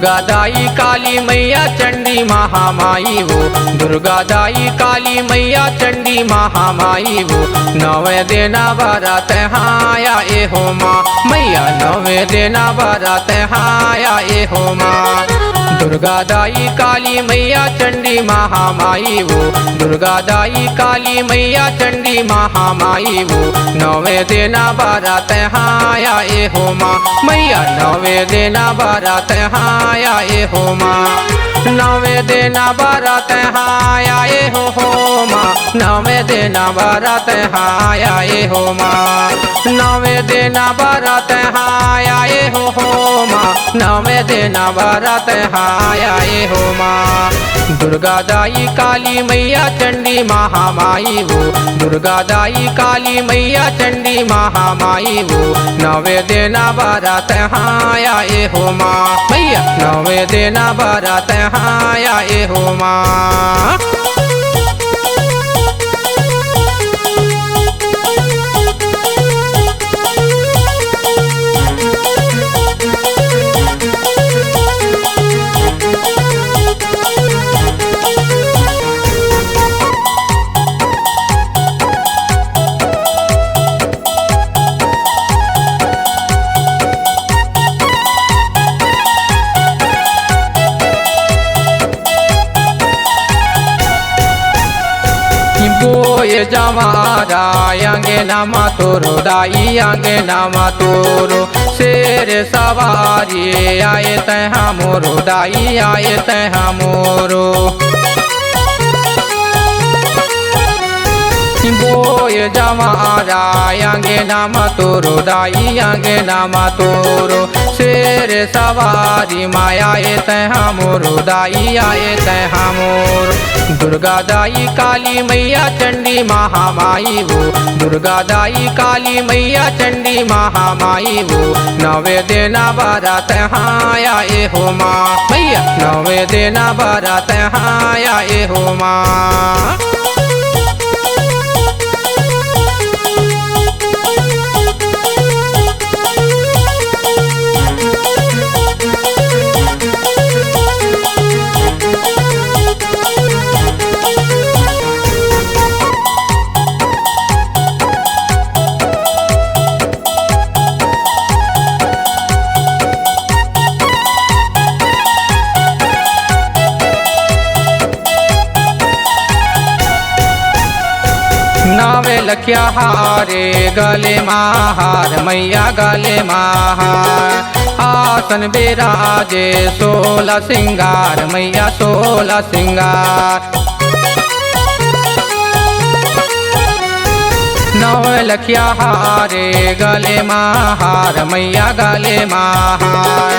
दुर्गा दाई काली मैया चंडी महामाई वो, दुर्गा दाई काली मैया चंडी महामाई वो। नवे देना बारात हाया ए हो माँ मैया, नवे देना बारात हाया ए हो माँ। दुर्गा दाई काली मैया चंडी महामाई वो, दुर्गा दाई काली मैया चंडी महामाई वो। नवे देना बारात हाया ए हो माँ मैया, नवे देना बारात हाया ए हो माँ। नवे देना बारात हाया ए हो माँ, नवे देना बारात हाया ए हो माँ। नवे देना बारात हाया ए हो माँ, नवे देना बारात हाया ए हो माँ। दुर्गा दाई काली मैया चंडी महामाई वो, दुर्गा दाई काली मैया चंडी महामाई वो। नवे देना बारात हाया ए हो माँ मैया, नवे देना बारात हाया ए हो माँ। बोए जमारा यांगे नामा तोरो दाई यांगे नामा तोरो। शेर सवारी आए तह मोरो दाई आए तह मोरो। बोए जमारा यांगे नामा तोरो दाई यांगे नामा तोरो। शेर सवारी माया तह मोरो दाई आए तह मोरो। दुर्गा दाई काली मैया चंडी महामाई वो, दुर्गा दाई काली मैया चंडी महामाई वो। नवे देना बारात हाया ए हो माँ मैया, नवे देना बारात हाया ए हो माँ। नावे लखिया हारे गले महार मैया गले महार। आसन बिराजे 16 सिंगार मैया 16 सिंगार। नौ लखिया हारे गले महार मैया गले महार।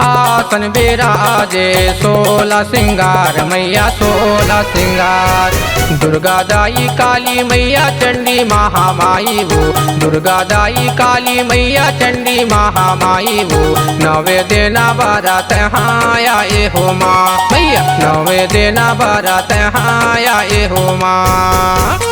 आसन बिराजे 16 सिंगार मैया 16 सिंगार। दुर्गा दाई काली मैया चंडी महामाई वो, दुर्गा दाई काली मैया चंडी महामाई वो। नवे देना बारात हाया ए हो माँ मैया, नवे देना बारात हाया ए हो माँ।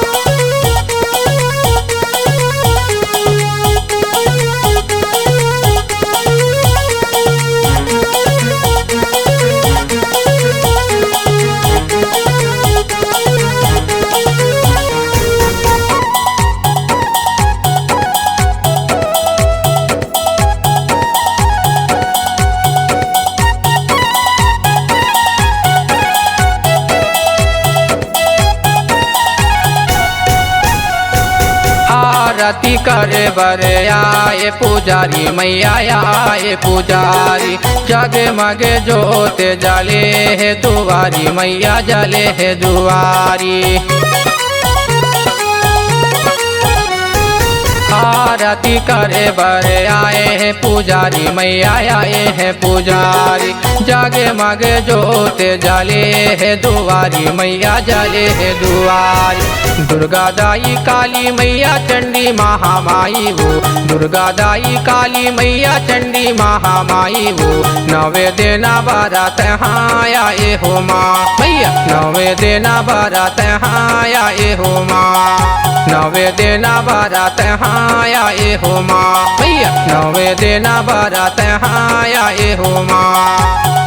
आरती करे बरे आए पुजारी मैया आए पुजारी। जगे मगे जोते जले है दुआरी मैया जले है दुआरी। आरती करे बरे आए हैं पुजारी मैया आए हैं पुजारी। जागे मागे जोते जले है दुआरी मैया जले है दुआरी। दुर्गा दाई काली मैया चंडी महामाई हो, दुर्गा दाई काली मैया चंडी महामाई हो। नवे देना बारात हाया ए हो माँ मैया, नवे देना बारात हाया ए हो माँ, नवे देना बारात हाया ए हो माँ मैया, नवे देना बारात हाया ए हो माँ,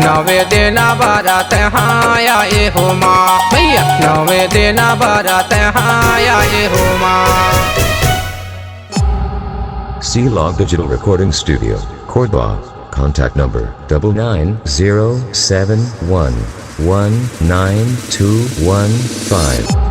नवे देना बारात हाया ए हो माँ मैया, नवे देना बारात हाया ए हो माँ। C-Log Digital Recording Studio, Cordoba. Contact number 9907119215.